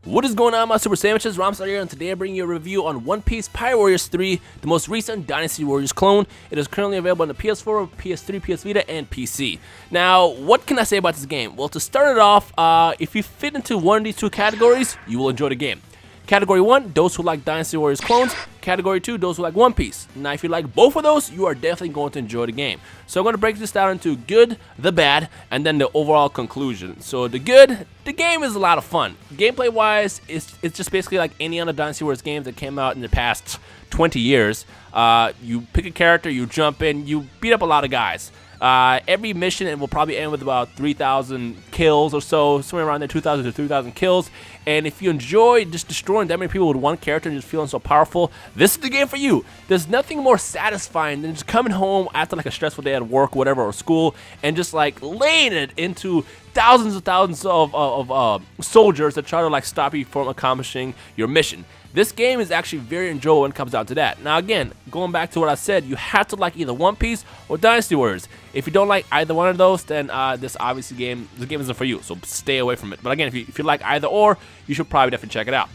What is going on, my Super Sandwiches? Rhymestyle here, and today I bring you a review on One Piece Pirate Warriors 3, the most recent Dynasty Warriors clone. It is currently available on the PS4, PS3, PS Vita, and PC. Now, what can I say about this game? Well, to start it off, if you fit into one of these two categories, you will enjoy the game. Category 1, those who like Dynasty Warriors clones. Category 2, those who like One Piece. Now, if you like both of those, you are definitely going to enjoy the game. So I'm going to break this down into good, the bad, and then the overall conclusion. So the good, the game is a lot of fun. Gameplay-wise, it's just basically like any other Dynasty Warriors games that came out in the past 20 years. You pick a character, you jump in, you beat up a lot of guys. Every mission it will probably end with about 3,000 kills or so, somewhere around there, 2,000 to 3,000 kills. And if you enjoy just destroying that many people with one character and just feeling so powerful, this is the game for you. There's nothing more satisfying than just coming home after like a stressful day at work, whatever, or school, and just like laying it into thousands of soldiers that try to like stop you from accomplishing your mission. This game is actually very enjoyable when it comes down to that. Now again, going back to what I said, you have to like either One Piece or Dynasty Warriors. If you don't like either one of those, then this game isn't for you, so stay away from it. But again, if you like either or, you should probably definitely check it out.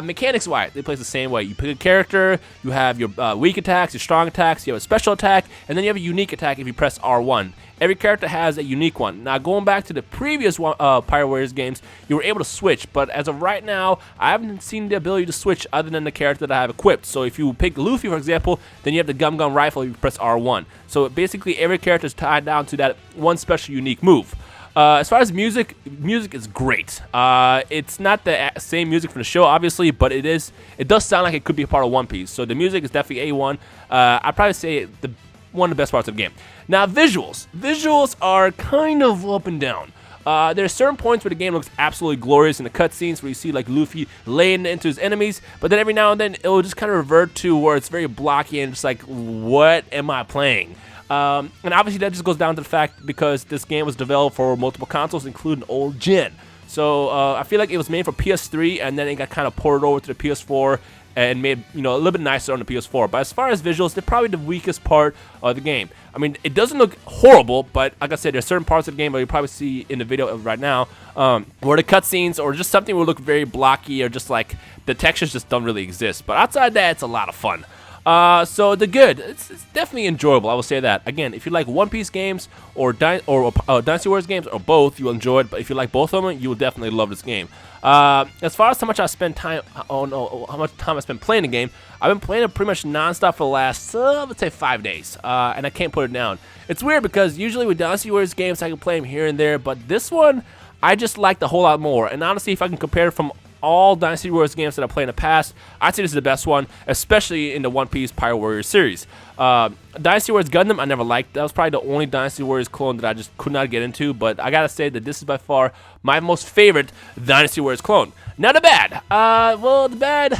Mechanics-wise, they play the same way. You pick a character, you have your weak attacks, your strong attacks, you have a special attack, and then you have a unique attack if you press R1. Every character has a unique one. Now, going back to the previous Pirate Warriors games, you were able to switch, but as of right now, I haven't seen the ability to switch other than the character that I have equipped. So if you pick Luffy, for example, then you have the Gum Gum Rifle if you press R1. So basically, every character is tied down to that one special unique move. As far as music is great. It's not the same music from the show, obviously, but it does sound like it could be a part of One Piece. So the music is definitely A1. I'd probably say one of the best parts of the game. Now, visuals. Visuals are kind of up and down. There are certain points where the game looks absolutely glorious in the cutscenes where you see like Luffy laying into his enemies, but then every now and then it will just kind of revert to where it's very blocky and just like, what am I playing? And obviously that just goes down to the fact because this game was developed for multiple consoles, including old gen. So I feel like it was made for PS3 and then it got kind of ported over to the PS4 and made a little bit nicer on the PS4. But as far as visuals, they're probably the weakest part of the game. I mean, it doesn't look horrible, but like I said, there's certain parts of the game that you probably see in the video right now where the cutscenes or just something will look very blocky or just like the textures just don't really exist. But outside that, it's a lot of fun. So the good, it's definitely enjoyable. I will say that. Again, if you like One Piece games or Dynasty Warriors games or both, you'll enjoy it. But if you like both of them, you will definitely love this game. As far as how much I spend time, how much time I spend playing the game, I've been playing it pretty much nonstop for the last, let's say 5 days, and I can't put it down. It's weird because usually with Dynasty Warriors games, I can play them here and there, but this one, I just liked a whole lot more. And honestly, if I can compare it from all Dynasty Warriors games that I played in the past, I'd say this is the best one, especially in the One Piece Pirate Warriors series. Dynasty Warriors Gundam, I never liked. That was probably the only Dynasty Warriors clone that I just could not get into, but I gotta say that this is by far my most favorite Dynasty Warriors clone. Now the bad. Well, the bad,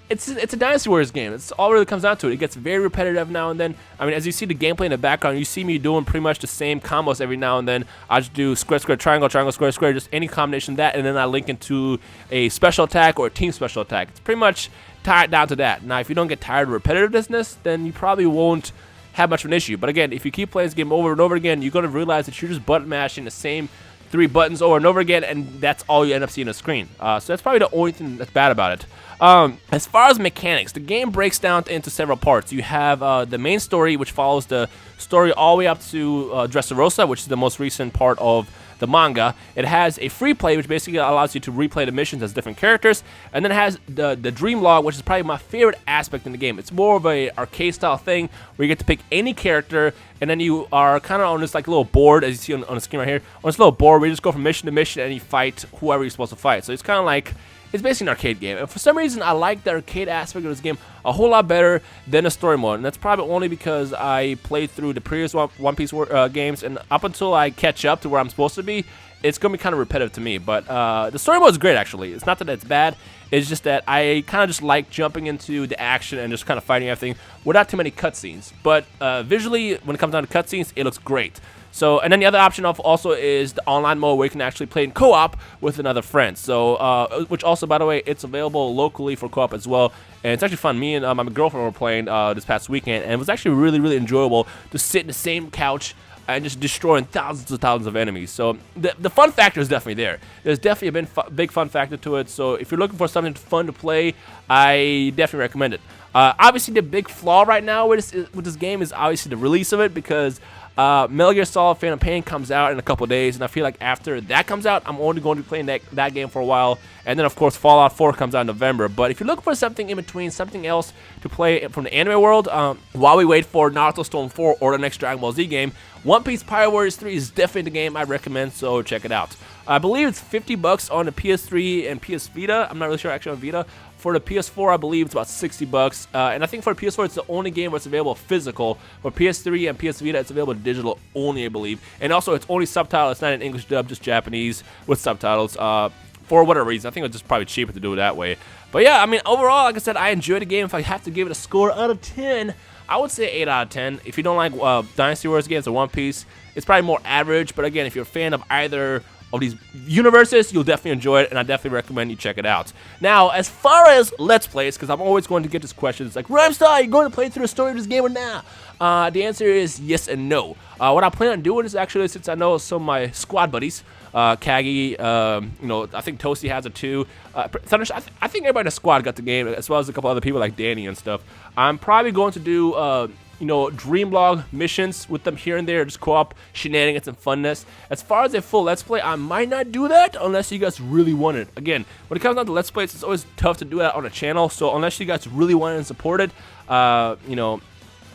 it's a Dynasty Warriors game. It's all really comes down to it. It gets very repetitive now and then. I mean, as you see the gameplay in the background, you see me doing pretty much the same combos every now and then. I just do square, square, triangle, triangle, square, square, just any combination of that, and then I link into a special attack or a team special attack. It's pretty much tied down to that. Now, if you don't get tired of repetitiveness, then you probably won't have much of an issue. But again, if you keep playing this game over and over again, you're going to realize that you're just button mashing the same 3 buttons over and over again, and that's all you end up seeing on the screen. So that's probably the only thing that's bad about it. As far as mechanics, the game breaks down into several parts. You have the main story, which follows the story all the way up to Dressrosa, which is the most recent part of the manga. It has a free play, which basically allows you to replay the missions as different characters, and then it has the dream log, which is probably my favorite aspect in the game. It's more of a arcade style thing where you get to pick any character, and then you are kind of on this like little board, as you see on the screen right here, on this little board where you just go from mission to mission and you fight whoever you're supposed to fight. So it's kind of like, it's basically an arcade game. And for some reason, I like the arcade aspect of this game a whole lot better than the story mode. And that's probably only because I played through the previous One Piece games, and up until I catch up to where I'm supposed to be, it's going to be kind of repetitive to me. But the story mode is great, actually. It's not that it's bad. It's just that I kind of just like jumping into the action and just kind of fighting everything without too many cutscenes. But visually, when it comes down to cutscenes, it looks great. So, and then the other option also is the online mode where you can actually play in co-op with another friend. So, which also, by the way, it's available locally for co-op as well. And it's actually fun. Me and my girlfriend were playing this past weekend, and it was actually really, really enjoyable to sit in the same couch and just destroying thousands and thousands of enemies. So the fun factor is definitely there. There's definitely a big fun factor to it. So if you're looking for something fun to play, I definitely recommend it. Obviously, the big flaw right now with this game is obviously the release of it, because Metal Gear Solid Phantom Pain comes out in a couple days, and I feel like after that comes out, I'm only going to be playing that game for a while. And then, of course, Fallout 4 comes out in November. But if you're looking for something in between, something else to play from the anime world, while we wait for Naruto Storm 4 or the next Dragon Ball Z game, One Piece Pirate Warriors 3 is definitely the game I recommend, so check it out. I believe it's $50 on the PS3 and PS Vita. I'm not really sure actually on Vita. For the PS4, I believe it's about $60, and I think for the PS4, it's the only game where it's available physical. For PS3 and PS Vita, it's available digital only, I believe. And also, it's only subtitled. It's not an English dub, just Japanese with subtitles. For whatever reason, I think it's just probably cheaper to do it that way. But yeah, I mean, overall, like I said, I enjoyed the game. If I have to give it a score out of 10, I would say 8 out of 10. If you don't like Dynasty Warriors games or One Piece, it's probably more average. But again, if you're a fan of either of these universes, you'll definitely enjoy it, and I definitely recommend you check it out. Now, as far as Let's Plays, because I'm always going to get this question, it's like, Rhymestyle, are you going to play through the story of this game or not? The answer is yes and no. What I plan on doing is actually, since I know some of my squad buddies, Kagi, I think Toasty has it too. Thundersh, I think everybody in the squad got the game, as well as a couple other people like Danny and stuff. I'm probably going to do Dreamlog missions with them here and there, just co-op shenanigans and funness. As far as a full Let's Play, I might not do that unless you guys really want it. Again, when it comes down to Let's Plays, it's always tough to do that on a channel, so unless you guys really want it and support it,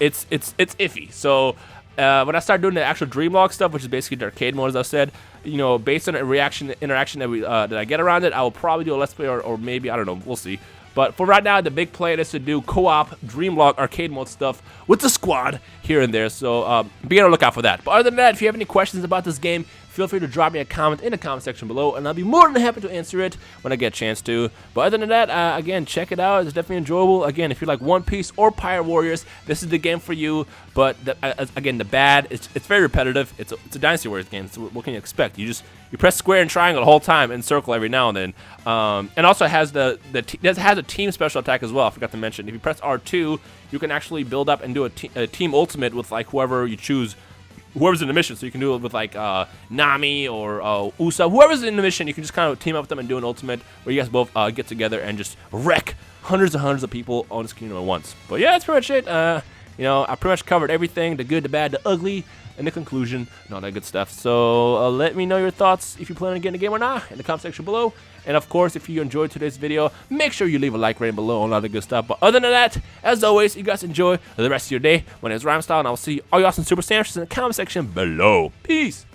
it's iffy. So when I start doing the actual Dreamlog stuff, which is basically the arcade mode, as I said, based on the interaction that I get around it, I will probably do a Let's Play, or maybe, I don't know, we'll see. But for right now, the big plan is to do co-op Dreamlog arcade mode stuff with the squad here and there. So be on the lookout for that. But other than that, if you have any questions about this game, feel free to drop me a comment in the comment section below, and I'll be more than happy to answer it when I get a chance to. But other than that, again, check it out. It's definitely enjoyable. Again, if you like One Piece or Pirate Warriors, this is the game for you. But again, the bad, it's very repetitive. It's a Dynasty Warriors game. So what can you expect? You press square and triangle the whole time and circle every now and then. And also it has a team special attack as well. I forgot to mention. If you press R2, you can actually build up and do a team ultimate with like whoever you choose. Whoever's in the mission, so you can do it with like Nami or Usa. Whoever's in the mission, you can just kind of team up with them and do an ultimate where you guys both get together and just wreck hundreds and hundreds of people on the screen at once. But yeah, that's pretty much it. I pretty much covered everything: the good, the bad, the ugly, and the conclusion, and all that good stuff. So let me know your thoughts if you plan on getting a game or not in the comment section below. And of course, if you enjoyed today's video, make sure you leave a like rating below and all that good stuff. But other than that, as always, you guys enjoy the rest of your day. My name is Rhymestyle, and I will see all you awesome super sandwiches in the comment section below. Peace!